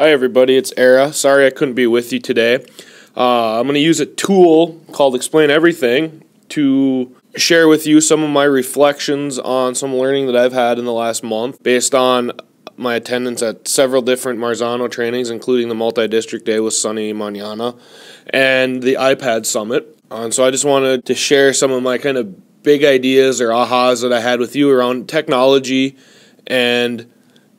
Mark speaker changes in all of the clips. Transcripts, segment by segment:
Speaker 1: Hi everybody, it's Era. Sorry I couldn't be with you today. I'm going to use a tool called Explain Everything to share with you some of my reflections on some learning that I've had in the last month based on my attendance at several different Marzano trainings, including the multi-district day with Sonny Manana and the iPad Summit. And so I just wanted to share some of my kind of big ideas or ahas that I had with you around technology and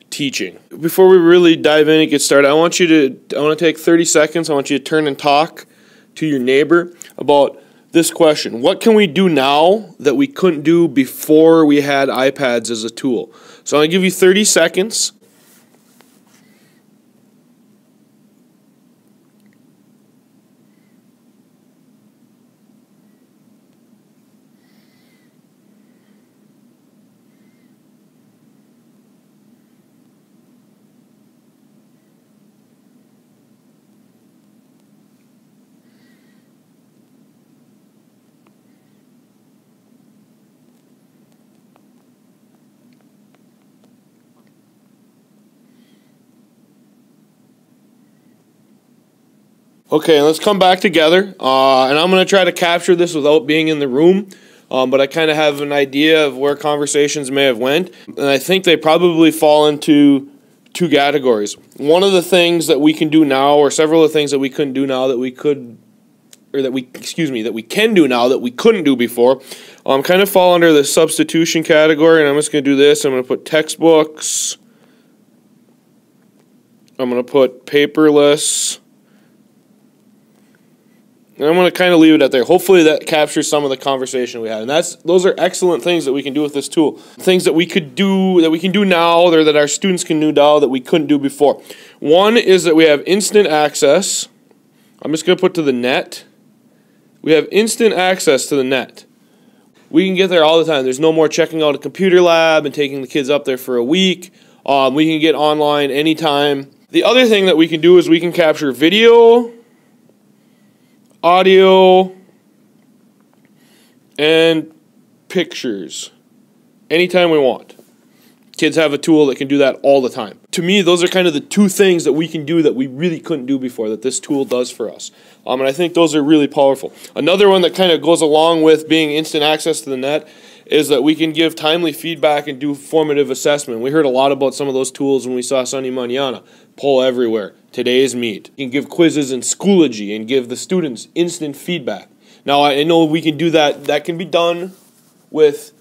Speaker 1: teaching. Before we really dive in and get started, I want to take 30 seconds. I want you to turn and talk to your neighbor about this question. What can we do now that we couldn't do before we had iPads as a tool? So I'm going to give you 30 seconds. Okay, let's come back together, and I'm going to try to capture this without being in the room, but I kind of have an idea of where conversations may have went, and I think they probably fall into two categories. One of the things that we can do now, or several of the things that we couldn't do now that we can do now that we couldn't do before, kind of fall under the substitution category, and I'm just going to do this. I'm going to put textbooks. I'm going to put paperless. And I'm going to kind of leave it at there. Hopefully that captures some of the conversation we had. And those are excellent things that we can do with this tool. Things that we can do now, or that our students can do now that we couldn't do before. One is that we have instant access. I'm just going to put to the net. We have instant access to the net. We can get there all the time. There's no more checking out a computer lab and taking the kids up there for a week. We can get online anytime. The other thing that we can do is we can capture video, audio, and pictures anytime we want. Kids have a tool that can do that all the time. To me, those are kind of the two things that we can do that we really couldn't do before, that this tool does for us. And I think those are really powerful. Another one that kind of goes along with being instant access to the net is that we can give timely feedback and do formative assessment. We heard a lot about some of those tools when we saw Sonny Manana. Poll everywhere. Today's meet. You can give quizzes in Schoology and give the students instant feedback. Now, I know we can do that. That can be done with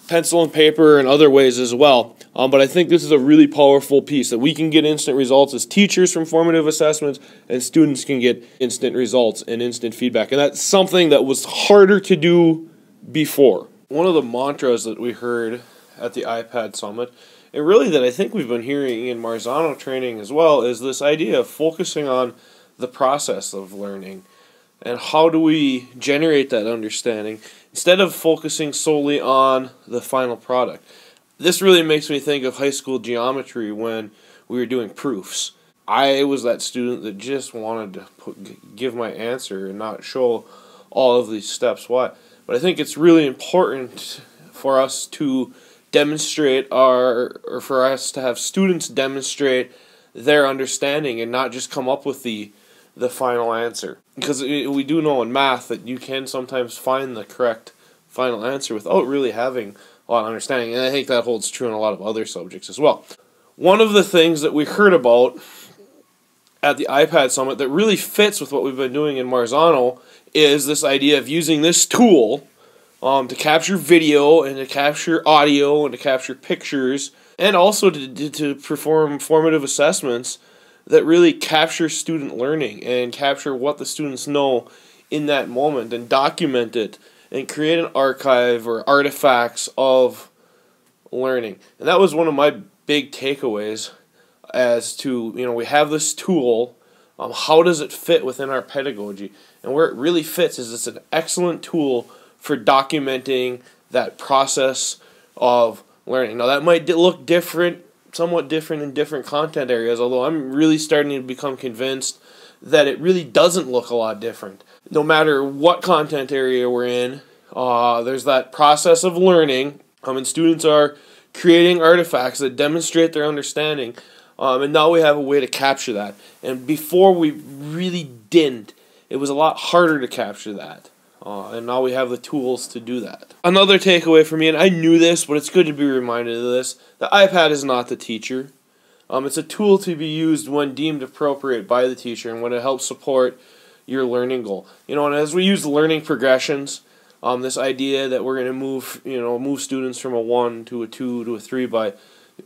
Speaker 1: pencil and paper and other ways as well. But I think this is a really powerful piece, that we can get instant results as teachers from formative assessments, and students can get instant results and instant feedback. And that's something that was harder to do before. One of the mantras that we heard at the iPad Summit, and really that I think we've been hearing in Marzano training as well, is this idea of focusing on the process of learning. And how do we generate that understanding instead of focusing solely on the final product? This really makes me think of high school geometry when we were doing proofs. I was that student that just wanted to give my answer and not show all of these steps. Why? But I think it's really important for us to demonstrate or for us to have students demonstrate their understanding and not just come up with the final answer. Because we do know in math that you can sometimes find the correct final answer without really having a lot of understanding, and I think that holds true in a lot of other subjects as well. One of the things that we heard about at the iPad Summit that really fits with what we've been doing in Marzano is this idea of using this tool to capture video and to capture audio and to capture pictures, and also to perform formative assessments that really capture student learning and capture what the students know in that moment and document it and create an archive or artifacts of learning. And that was one of my big takeaways as to, we have this tool, how does it fit within our pedagogy? And where it really fits is it's an excellent tool for documenting that process of learning. Now that might look different, somewhat different in different content areas, although I'm really starting to become convinced that it really doesn't look a lot different. No matter what content area we're in, there's that process of learning, and students are creating artifacts that demonstrate their understanding. And now we have a way to capture that. And before we really didn't. It was a lot harder to capture that. And now we have the tools to do that. Another takeaway for me, and I knew this, but it's good to be reminded of this, the iPad is not the teacher. It's a tool to be used when deemed appropriate by the teacher and when it helps support your learning goal. And as we use learning progressions, this idea that we're going to move students from a 1 to a 2 to a 3 by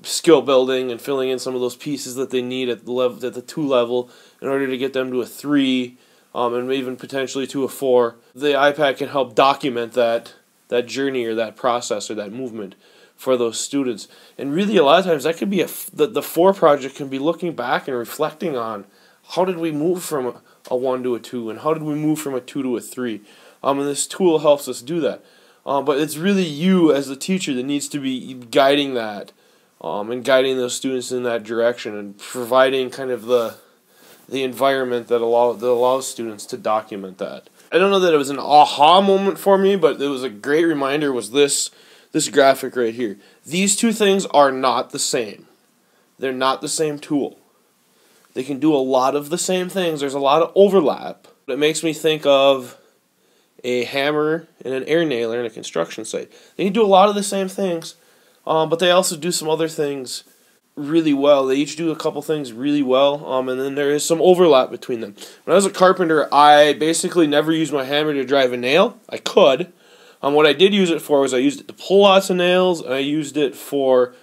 Speaker 1: skill building and filling in some of those pieces that they need at the 2 level in order to get them to a 3, and even potentially to a 4. The iPad can help document that journey or that process or that movement for those students. And really, a lot of times that could be the 4 project can be looking back and reflecting on how did we move from a 1 to a 2 and how did we move from a 2 to a 3. And this tool helps us do that. But it's really you as the teacher that needs to be guiding that and guiding those students in that direction and providing kind of the environment that allows students to document that. I don't know that it was an aha moment for me, but it was a great reminder was this graphic right here. These two things are not the same. They're not the same tool. They can do a lot of the same things. There's a lot of overlap. It makes me think of a hammer and an air nailer in a construction site. They can do a lot of the same things, but they also do some other things really well. They each do a couple things really well, and then there is some overlap between them. When I was a carpenter, I basically never used my hammer to drive a nail. I could. What I did use it for was I used it to pull lots of nails, and I used it for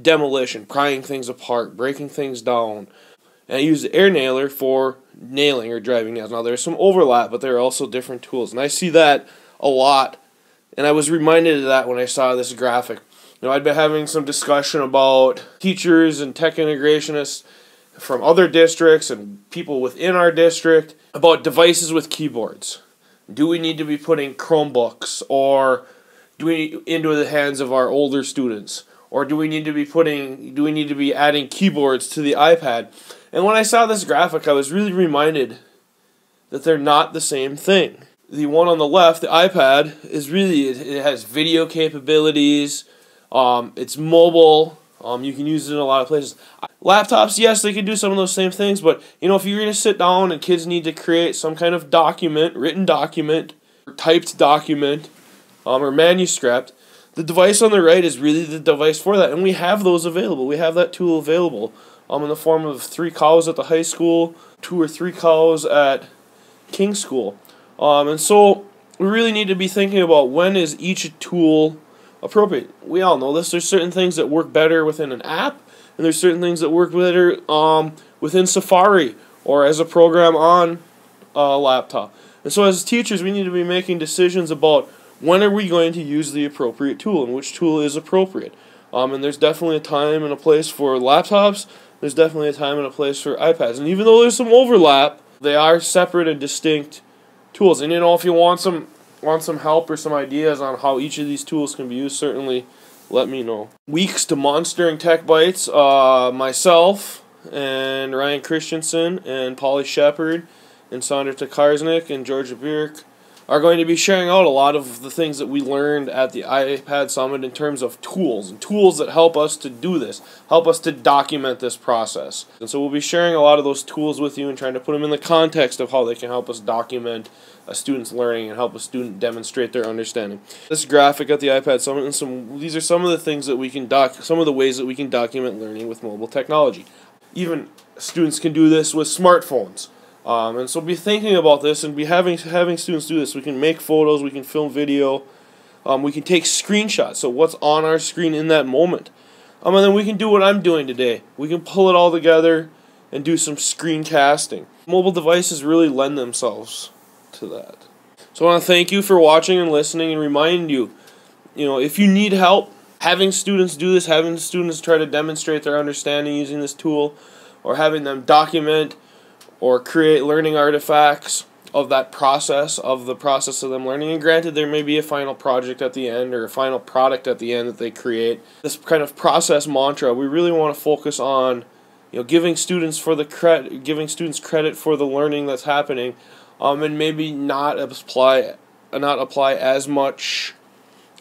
Speaker 1: demolition, prying things apart, breaking things down. And I used the air nailer for nailing or driving nails. Now there's some overlap, but there are also different tools, and I see that a lot. And I was reminded of that when I saw this graphic. I'd been having some discussion about teachers and tech integrationists from other districts and people within our district about devices with keyboards. Do we need to be putting Chromebooks into the hands of our older students? Or do we need to be adding keyboards to the iPad? And when I saw this graphic, I was really reminded that they're not the same thing. The one on the left, the iPad, it has video capabilities. It's mobile. You can use it in a lot of places. Laptops, yes, they can do some of those same things, but if you're going to sit down and kids need to create some kind of document, written document, or typed document, or manuscript, the device on the right is really the device for that, and we have those available. We have that tool available in the form of 3 cows at the high school, 2 or 3 cows at King School. And so we really need to be thinking about when is each tool appropriate. We all know this. There's certain things that work better within an app, and there's certain things that work better within Safari or as a program on a laptop. And so as teachers, we need to be making decisions about when are we going to use the appropriate tool and which tool is appropriate. And there's definitely a time and a place for laptops. There's definitely a time and a place for iPads. And even though there's some overlap, they are separate and distinct tools. And if you want some help or some ideas on how each of these tools can be used, certainly let me know. Weeks to Monstering Tech Bites, myself and Ryan Christensen and Polly Shepard and Sandra Tokarsnik and Georgia Bierk are going to be sharing out a lot of the things that we learned at the iPad Summit in terms of tools, and tools that help us to do this, help us to document this process. And so we'll be sharing a lot of those tools with you and trying to put them in the context of how they can help us document a student's learning and help a student demonstrate their understanding. This graphic at the iPad Summit, and these are some of the things that we can some of the ways that we can document learning with mobile technology. Even students can do this with smartphones. And so be thinking about this and be having students do this. We can make photos, we can film video, we can take screenshots, so what's on our screen in that moment. And then we can do what I'm doing today. We can pull it all together and do some screencasting. Mobile devices really lend themselves to that. So I want to thank you for watching and listening and remind you, if you need help having students do this, having students try to demonstrate their understanding using this tool, or having them document or create learning artifacts of that process, of the process of them learning. And granted, there may be a final project at the end or a final product at the end that they create. This kind of process mantra, we really want to focus on, giving students credit for the learning that's happening, and maybe not apply as much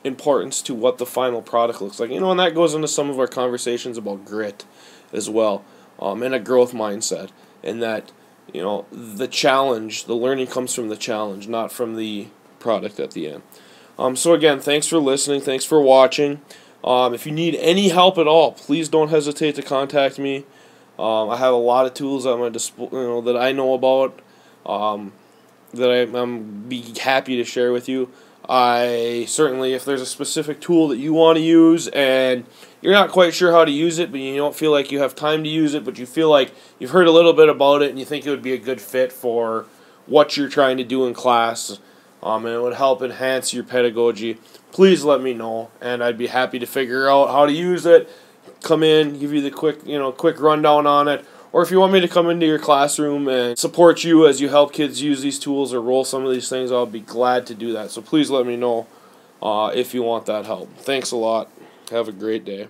Speaker 1: importance to what the final product looks like. And that goes into some of our conversations about grit as well. and a growth mindset, and that, you know, the challenge, the learning comes from the challenge, not from the product at the end. So again, thanks for listening. Thanks for watching. If you need any help at all, please don't hesitate to contact me. I have a lot of tools at my disposal, that I know about, that I'm be happy to share with you. I certainly, if there's a specific tool that you want to use and you're not quite sure how to use it, but you don't feel like you have time to use it, but you feel like you've heard a little bit about it and you think it would be a good fit for what you're trying to do in class, and it would help enhance your pedagogy, please let me know, and I'd be happy to figure out how to use it, come in, give you the quick rundown on it. Or if you want me to come into your classroom and support you as you help kids use these tools or roll some of these things, I'll be glad to do that. So please let me know if you want that help. Thanks a lot. Have a great day.